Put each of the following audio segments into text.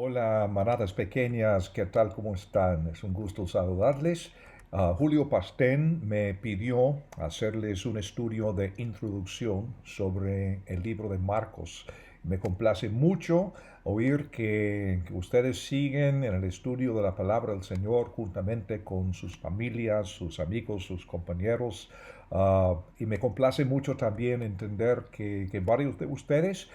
Hola, manadas pequeñas, ¿qué tal? ¿Cómo están? Es un gusto saludarles. Julio Pastén me pidió hacerles un estudio de introducción sobre el libro de Marcos. Me complace mucho oír que ustedes siguen en el estudio de la palabra del Señor juntamente con sus familias, sus amigos, sus compañeros. Y me complace mucho también entender que varios de ustedes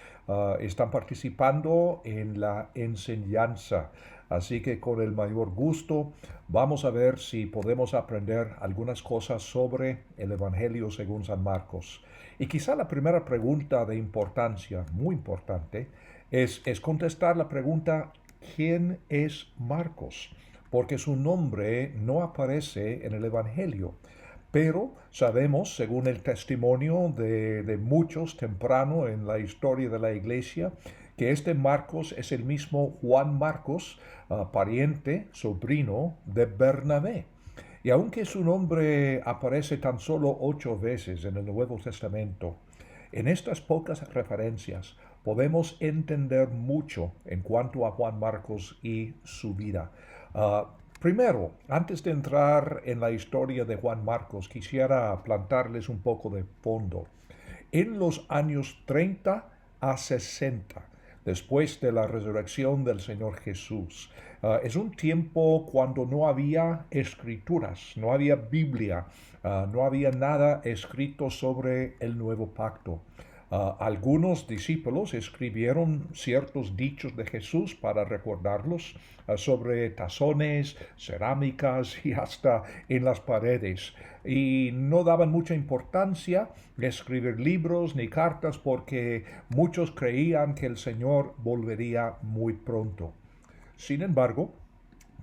están participando en la enseñanza. Así que con el mayor gusto vamos a ver si podemos aprender algunas cosas sobre el Evangelio según San Marcos. Y quizá la primera pregunta de importancia, muy importante, es contestar la pregunta: ¿quién es Marcos? Porque su nombre no aparece en el Evangelio. Pero sabemos, según el testimonio de muchos temprano en la historia de la iglesia, que este Marcos es el mismo Juan Marcos, pariente, sobrino de Bernabé. Y aunque su nombre aparece tan solo 8 veces en el Nuevo Testamento, en estas pocas referencias podemos entender mucho en cuanto a Juan Marcos y su vida. Primero, antes de entrar en la historia de Juan Marcos, quisiera plantarles un poco de fondo. En los años 30 a 60, después de la resurrección del Señor Jesús, es un tiempo cuando no había escrituras, no había Biblia, no había nada escrito sobre el nuevo pacto. Algunos discípulos escribieron ciertos dichos de Jesús para recordarlos sobre tazones, cerámicas y hasta en las paredes. Y no daban mucha importancia a escribir libros ni cartas porque muchos creían que el Señor volvería muy pronto. Sin embargo,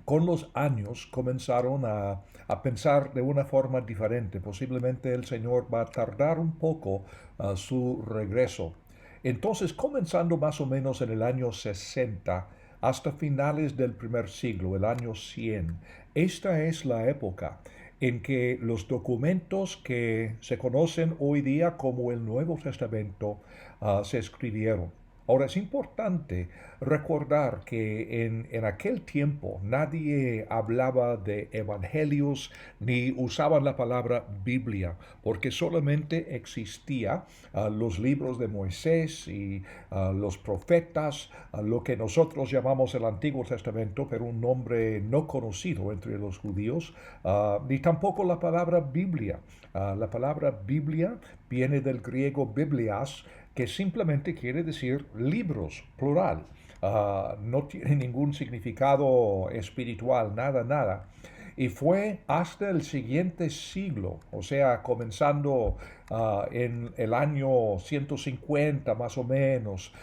con los años comenzaron a pensar de una forma diferente. Posiblemente el Señor va a tardar un poco su regreso. Entonces, comenzando más o menos en el año 60 hasta finales del primer siglo, el año 100, esta es la época en que los documentos que se conocen hoy día como el Nuevo Testamento se escribieron. Ahora es importante recordar que en aquel tiempo nadie hablaba de evangelios ni usaban la palabra Biblia, porque solamente existía los libros de Moisés y los profetas, lo que nosotros llamamos el Antiguo Testamento, pero un nombre no conocido entre los judíos, ni tampoco la palabra Biblia. La palabra Biblia viene del griego biblias, que simplemente quiere decir libros, plural. No tiene ningún significado espiritual, nada, nada. Y fue hasta el siguiente siglo, o sea, comenzando en el año 150 más o menos,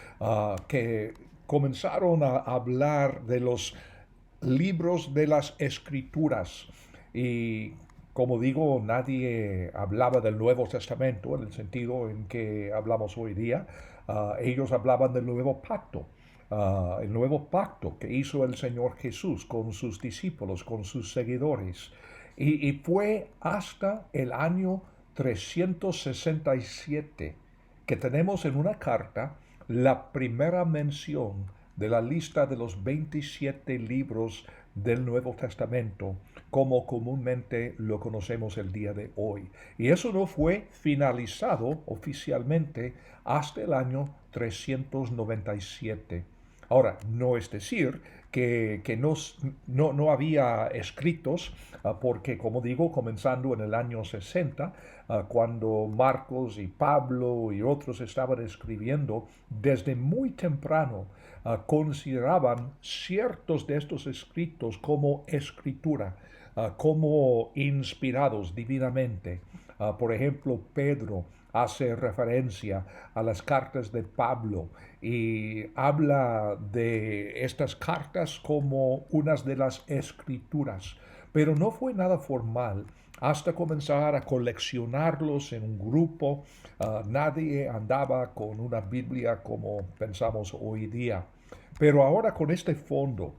que comenzaron a hablar de los libros de las escrituras. Y como digo, nadie hablaba del Nuevo Testamento en el sentido en que hablamos hoy día. Ellos hablaban del nuevo pacto. El nuevo pacto que hizo el Señor Jesús con sus discípulos, con sus seguidores. Y fue hasta el año 367 que tenemos en una carta la primera mención de la lista de los 27 libros del Nuevo Testamento, como comúnmente lo conocemos el día de hoy. Y eso no fue finalizado oficialmente hasta el año 397. Ahora, no es decir que no había escritos, porque, como digo, comenzando en el año 60, cuando Marcos y Pablo y otros estaban escribiendo, desde muy temprano consideraban ciertos de estos escritos como escritura, como inspirados divinamente. Por ejemplo, Pedro hace referencia a las cartas de Pablo y habla de estas cartas como unas de las escrituras, pero no fue nada formal hasta comenzar a coleccionarlos en un grupo. Nadie andaba con una Biblia como pensamos hoy día. Pero ahora con este fondo,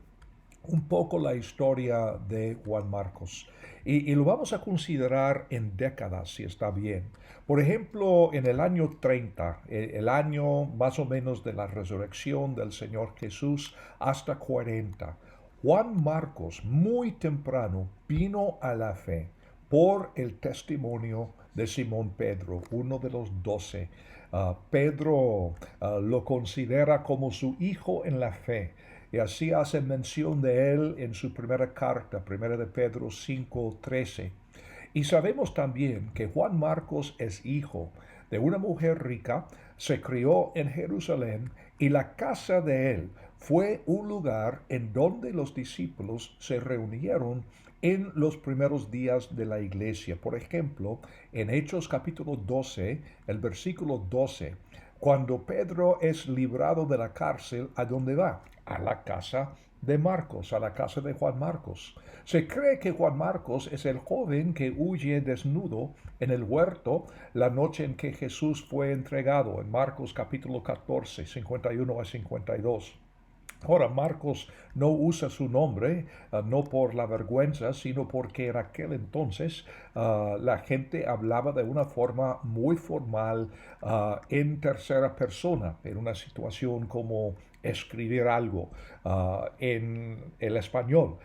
un poco la historia de Juan Marcos. Y lo vamos a considerar en décadas, si está bien. Por ejemplo, en el año 30, el año más o menos de la resurrección del Señor Jesús, hasta 40, Juan Marcos muy temprano vino a la fe por el testimonio de Simón Pedro, uno de los 12. Pedro lo considera como su hijo en la fe. Y así hace mención de él en su primera carta, primera de Pedro 5:13. Y sabemos también que Juan Marcos es hijo de una mujer rica, se crió en Jerusalén y la casa de él fue un lugar en donde los discípulos se reunieron en los primeros días de la iglesia. Por ejemplo, en Hechos capítulo 12, el versículo 12, cuando Pedro es librado de la cárcel, ¿a dónde va? A la casa de Marcos, a la casa de Juan Marcos. Se cree que Juan Marcos es el joven que huye desnudo en el huerto la noche en que Jesús fue entregado, en Marcos capítulo 14, 51 a 52. Ahora, Marcos no usa su nombre, no por la vergüenza, sino porque en aquel entonces la gente hablaba de una forma muy formal en tercera persona, en una situación como escribir algo en el español.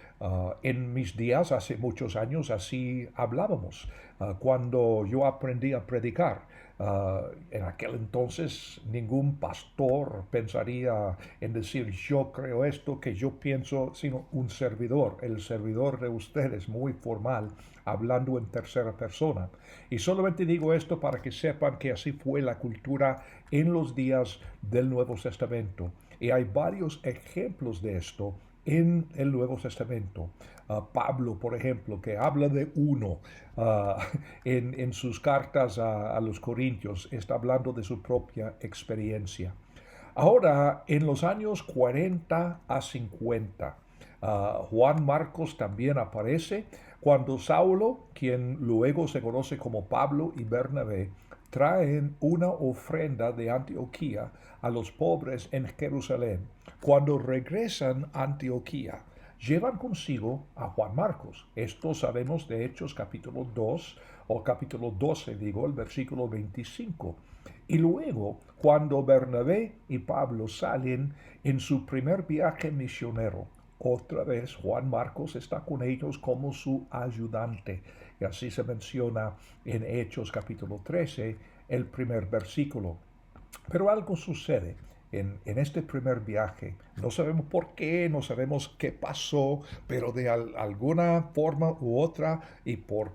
En mis días, hace muchos años, así hablábamos. Cuando yo aprendí a predicar, en aquel entonces ningún pastor pensaría en decir yo creo esto que yo pienso, sino un servidor, el servidor de ustedes, muy formal, hablando en tercera persona. Y solamente digo esto para que sepan que así fue la cultura en los días del Nuevo Testamento. Y hay varios ejemplos de esto en el Nuevo Testamento. Pablo, por ejemplo, que habla de uno en sus cartas a los Corintios, está hablando de su propia experiencia. Ahora, en los años 40 a 50, Juan Marcos también aparece cuando Saulo, quien luego se conoce como Pablo y Bernabé, traen una ofrenda de Antioquía a los pobres en Jerusalén. Cuando regresan a Antioquía, llevan consigo a Juan Marcos. Esto sabemos de Hechos capítulo 2 o capítulo 12, digo, el versículo 25. Y luego, cuando Bernabé y Pablo salen en su primer viaje misionero, otra vez Juan Marcos está con ellos como su ayudante. Y así se menciona en Hechos capítulo 13, el primer versículo. Pero algo sucede en este primer viaje. No sabemos por qué, no sabemos qué pasó, pero de alguna forma u otra y por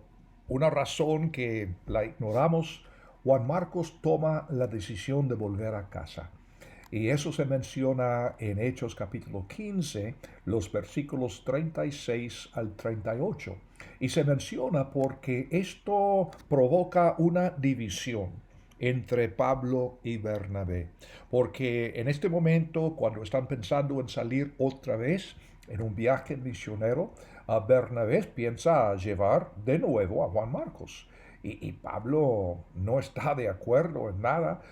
una razón que la ignoramos, Juan Marcos toma la decisión de volver a casa. Y eso se menciona en Hechos capítulo 15, los versículos 36 al 38. Y se menciona porque esto provoca una división entre Pablo y Bernabé. Porque en este momento, cuando están pensando en salir otra vez en un viaje misionero, a Bernabé piensa llevar de nuevo a Juan Marcos. Y Pablo no está de acuerdo en nada.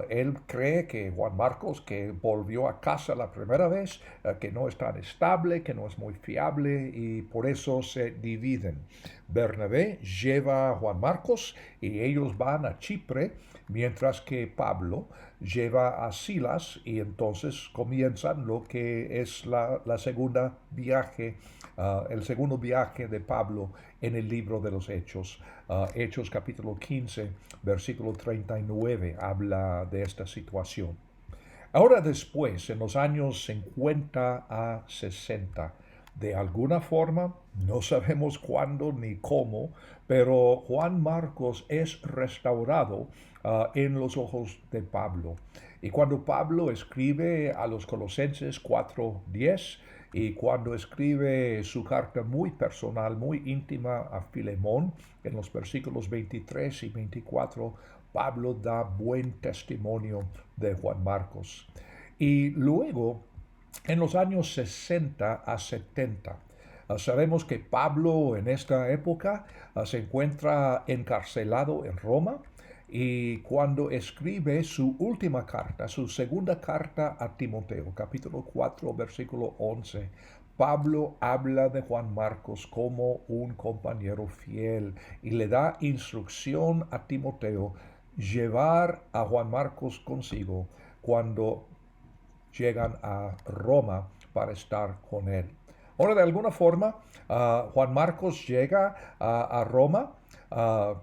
Él cree que Juan Marcos, que volvió a casa la primera vez, que no es tan estable, que no es muy fiable y por eso se dividen. Bernabé lleva a Juan Marcos y ellos van a Chipre, mientras que Pablo lleva a Silas y entonces comienzan lo que es la segunda viaje, el segundo viaje de Pablo en el libro de los Hechos. Hechos capítulo 15, versículo 39, habla de esta situación. Ahora después, en los años 50 a 60, de alguna forma, no sabemos cuándo ni cómo, pero Juan Marcos es restaurado en los ojos de Pablo. Y cuando Pablo escribe a los Colosenses 4:10 y cuando escribe su carta muy personal, muy íntima a Filemón, en los versículos 23 y 24, Pablo da buen testimonio de Juan Marcos. Y luego, en los años 60 a 70, sabemos que Pablo en esta época se encuentra encarcelado en Roma y cuando escribe su última carta, su segunda carta a Timoteo, capítulo 4, versículo 11, Pablo habla de Juan Marcos como un compañero fiel y le da instrucción a Timoteo llevar a Juan Marcos consigo cuando llegan a Roma para estar con él. Ahora, de alguna forma, Juan Marcos llega a Roma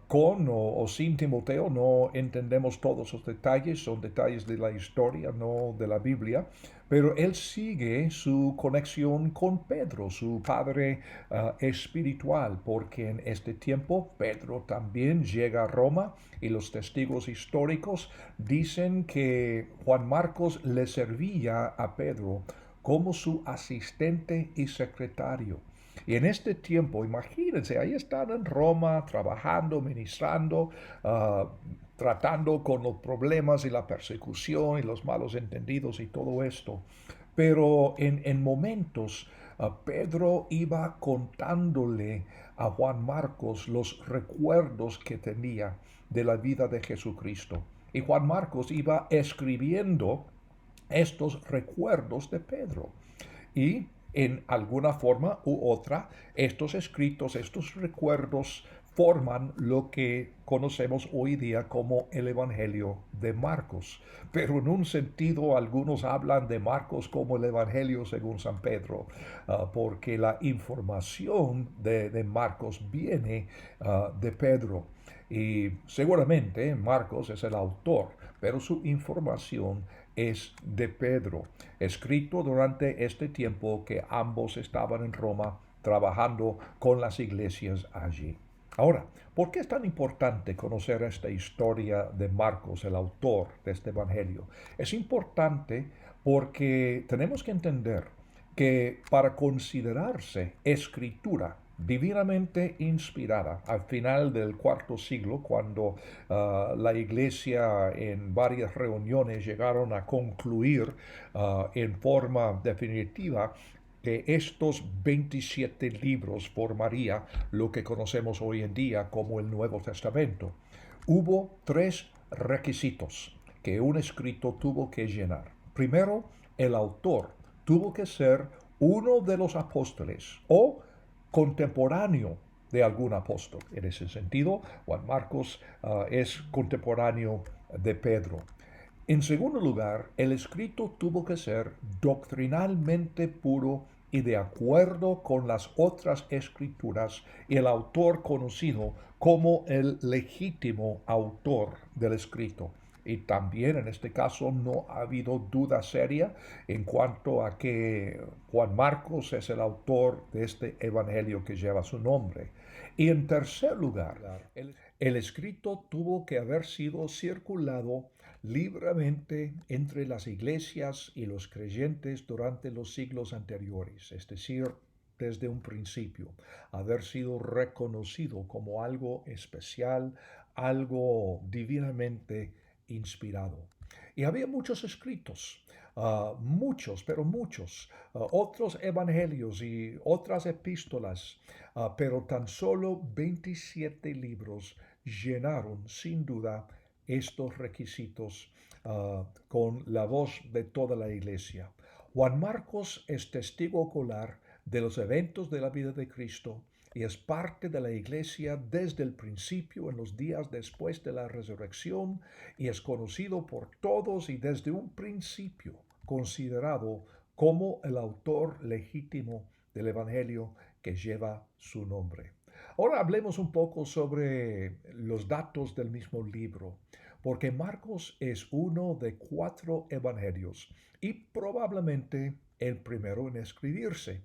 con o sin Timoteo. No entendemos todos los detalles, son detalles de la historia, no de la Biblia, pero él sigue su conexión con Pedro, su padre espiritual, porque en este tiempo Pedro también llega a Roma y los testigos históricos dicen que Juan Marcos le servía a Pedro como su asistente y secretario. Y en este tiempo, imagínense, ahí están en Roma trabajando, ministrando, tratando con los problemas y la persecución y los malos entendidos y todo esto. Pero en momentos Pedro iba contándole a Juan Marcos los recuerdos que tenía de la vida de Jesucristo. Y Juan Marcos iba escribiendo estos recuerdos de Pedro. Y en alguna forma u otra, estos escritos, estos recuerdos forman lo que conocemos hoy día como el Evangelio de Marcos. Pero en un sentido, algunos hablan de Marcos como el Evangelio según San Pedro, porque la información de Marcos viene de Pedro. Y seguramente Marcos es el autor, pero su información es de Pedro, escrito durante este tiempo que ambos estaban en Roma trabajando con las iglesias allí. Ahora, ¿por qué es tan importante conocer esta historia de Marcos, el autor de este Evangelio? Es importante porque tenemos que entender que para considerarse escritura divinamente inspirada al final del cuarto siglo, cuando la iglesia en varias reuniones llegaron a concluir en forma definitiva que estos 27 libros formaría lo que conocemos hoy en día como el Nuevo Testamento. Hubo tres requisitos que un escrito tuvo que llenar. Primero, el autor tuvo que ser uno de los apóstoles o contemporáneo de algún apóstol. En ese sentido, Juan Marcos es contemporáneo de Pedro. En segundo lugar, el escrito tuvo que ser doctrinalmente puro y de acuerdo con las otras escrituras y el autor conocido como el legítimo autor del escrito. Y también en este caso no ha habido duda seria en cuanto a que Juan Marcos es el autor de este evangelio que lleva su nombre. Y en tercer lugar, el escrito tuvo que haber sido circulado libremente entre las iglesias y los creyentes durante los siglos anteriores, es decir, desde un principio, haber sido reconocido como algo especial, algo divinamente inspirado. Y había muchos escritos, muchos, pero muchos, otros evangelios y otras epístolas, pero tan solo 27 libros llenaron sin duda estos requisitos con la voz de toda la iglesia. Juan Marcos es testigo ocular de los eventos de la vida de Cristo y es parte de la iglesia desde el principio en los días después de la resurrección y es conocido por todos y desde un principio considerado como el autor legítimo del Evangelio que lleva su nombre. Ahora hablemos un poco sobre los datos del mismo libro, porque Marcos es uno de 4 evangelios y probablemente el primero en escribirse.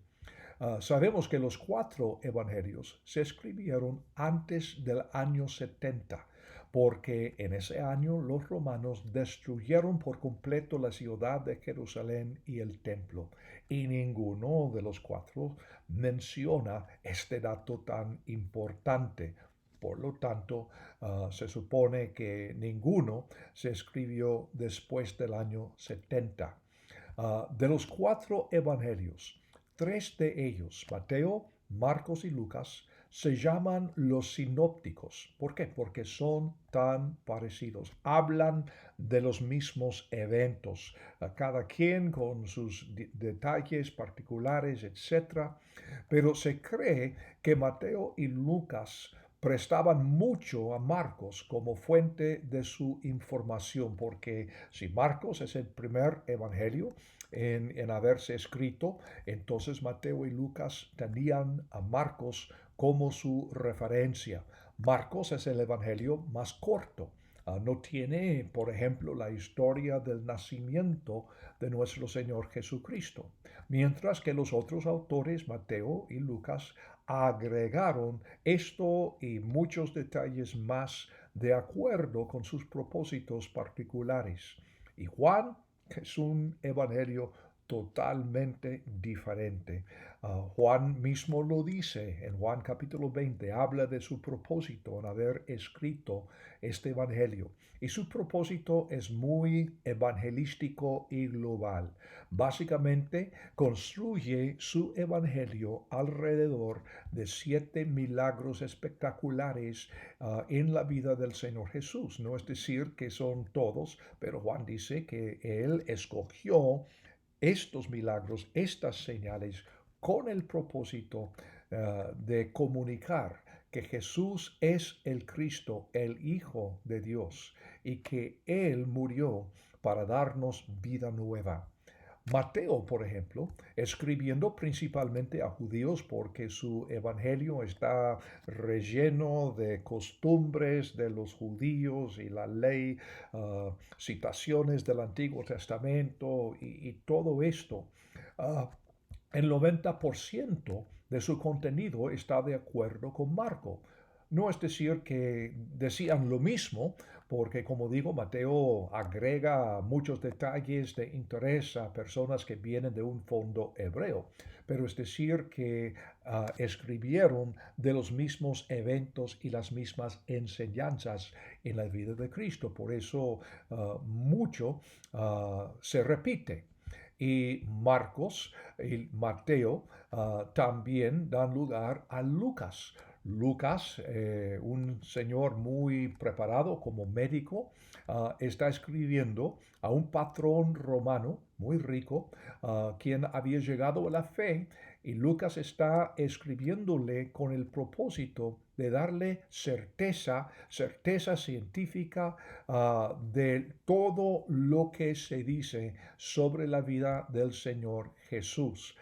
Sabemos que los 4 evangelios se escribieron antes del año 70, porque en ese año los romanos destruyeron por completo la ciudad de Jerusalén y el templo, y ninguno de los 4 menciona este dato tan importante. Por lo tanto, se supone que ninguno se escribió después del año 70. De los 4 evangelios, 3 de ellos, Mateo, Marcos y Lucas, se llaman los sinópticos. ¿Por qué? Porque son tan parecidos. Hablan de los mismos eventos, cada quien con sus detalles particulares, etcétera. Pero se cree que Mateo y Lucas prestaban mucho a Marcos como fuente de su información, porque si Marcos es el primer evangelio en haberse escrito, entonces Mateo y Lucas tenían a Marcos como su referencia. Marcos es el evangelio más corto. No tiene, por ejemplo, la historia del nacimiento de nuestro Señor Jesucristo, mientras que los otros autores, Mateo y Lucas, agregaron esto y muchos detalles más de acuerdo con sus propósitos particulares. Y Juan es un evangelio totalmente diferente. Juan mismo lo dice en Juan capítulo 20, habla de su propósito en haber escrito este evangelio. Y su propósito es muy evangelístico y global. Básicamente construye su evangelio alrededor de 7 milagros espectaculares en la vida del Señor Jesús. No es decir que son todos, pero Juan dice que él escogió estos milagros, estas señales, con el propósito de comunicar que Jesús es el Cristo, el Hijo de Dios, y que Él murió para darnos vida nueva. Mateo, por ejemplo, escribiendo principalmente a judíos porque su evangelio está relleno de costumbres de los judíos y la ley, citaciones del Antiguo Testamento y todo esto. Uh, el 90% de su contenido está de acuerdo con Marco. No es decir que decían lo mismo, porque como digo, Mateo agrega muchos detalles de interés a personas que vienen de un fondo hebreo, pero es decir que escribieron de los mismos eventos y las mismas enseñanzas en la vida de Cristo. Por eso mucho se repite. Y Marcos y Mateo también dan lugar a Lucas. Lucas, un señor muy preparado como médico, está escribiendo a un patrón romano muy rico, quien había llegado a la fe, y Lucas está escribiéndole con el propósito de darle certeza científica de todo lo que se dice sobre la vida del Señor Jesús.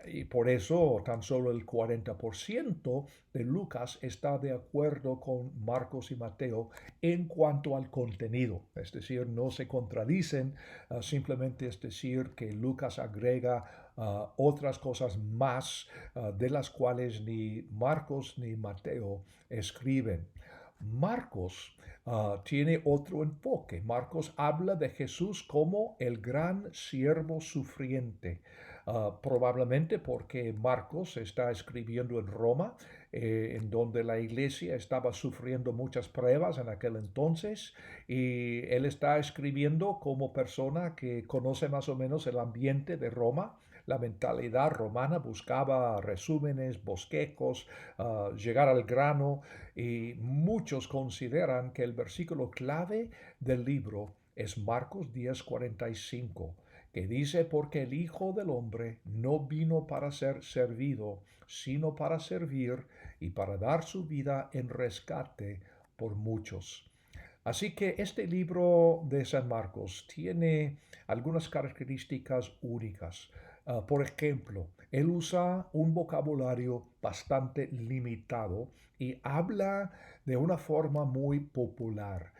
Y por eso tan solo el 40% de Lucas está de acuerdo con Marcos y Mateo en cuanto al contenido. Es decir, no se contradicen, simplemente es decir que Lucas agrega otras cosas más de las cuales ni Marcos ni Mateo escriben. Marcos tiene otro enfoque. Marcos habla de Jesús como el gran siervo sufriente. Probablemente porque Marcos está escribiendo en Roma, en donde la iglesia estaba sufriendo muchas pruebas en aquel entonces, y él está escribiendo como persona que conoce más o menos el ambiente de Roma. La mentalidad romana buscaba resúmenes, bosquejos, llegar al grano, y muchos consideran que el versículo clave del libro es Marcos 10:45, que dice: porque el Hijo del Hombre no vino para ser servido, sino para servir y para dar su vida en rescate por muchos. Así que este libro de San Marcos tiene algunas características únicas. Por ejemplo, él usa un vocabulario bastante limitado y habla de una forma muy popular,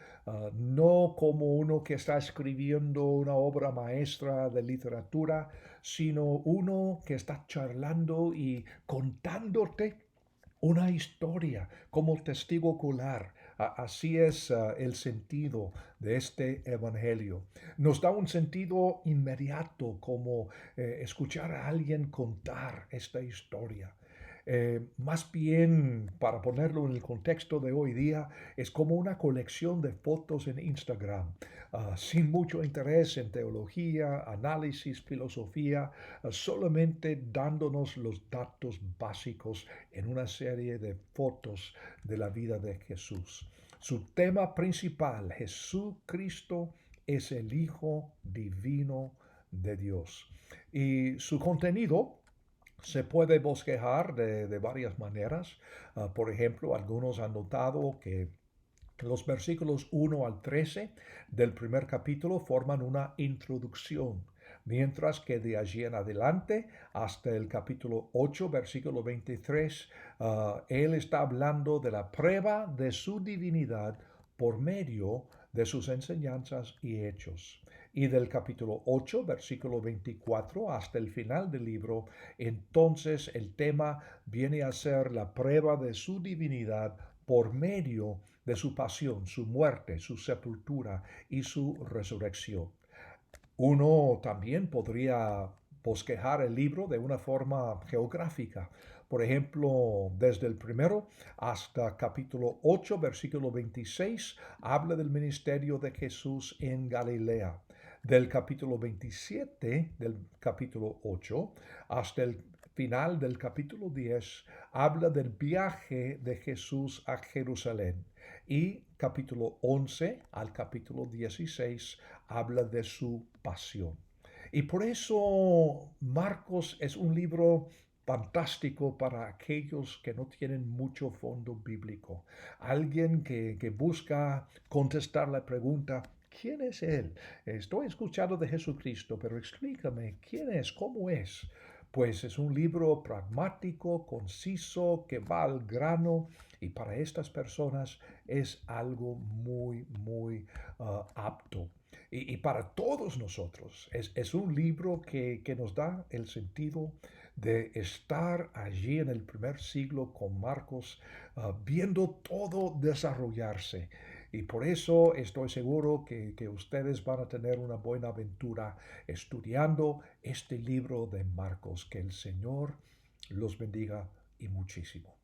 no como uno que está escribiendo una obra maestra de literatura, sino uno que está charlando y contándote una historia como testigo ocular. Así es el sentido de este evangelio. Nos da un sentido inmediato como escuchar a alguien contar esta historia. Más bien, para ponerlo en el contexto de hoy día, es como una colección de fotos en Instagram, sin mucho interés en teología, análisis, filosofía, solamente dándonos los datos básicos en una serie de fotos de la vida de Jesús. Su tema principal, Jesucristo es el Hijo Divino de Dios. Y su contenido se puede bosquejar de varias maneras. Por ejemplo, algunos han notado que los versículos 1 al 13 del primer capítulo forman una introducción, mientras que de allí en adelante hasta el capítulo 8, versículo 23, él está hablando de la prueba de su divinidad por medio de sus enseñanzas y hechos. Y del capítulo 8, versículo 24 hasta el final del libro, entonces el tema viene a ser la prueba de su divinidad por medio de su pasión, su muerte, su sepultura y su resurrección. Uno también podría bosquejar el libro de una forma geográfica. Por ejemplo, desde el primero hasta capítulo 8, versículo 26, habla del ministerio de Jesús en Galilea. Del capítulo 27 del capítulo 8 hasta el final del capítulo 10, habla del viaje de Jesús a Jerusalén. Y capítulo 11 al capítulo 16 habla de su pasión. Y por eso Marcos es un libro fantástico para aquellos que no tienen mucho fondo bíblico. Alguien que busca contestar la pregunta, ¿quién es Él? Estoy escuchando de Jesucristo, pero explícame, ¿quién es? ¿Cómo es? Pues es un libro pragmático, conciso, que va al grano y para estas personas es algo muy apto. Y para todos nosotros es un libro que nos da el sentido de estar allí en el primer siglo con Marcos, viendo todo desarrollarse. Y por eso estoy seguro que ustedes van a tener una buena aventura estudiando este libro de Marcos. Que el Señor los bendiga y muchísimo.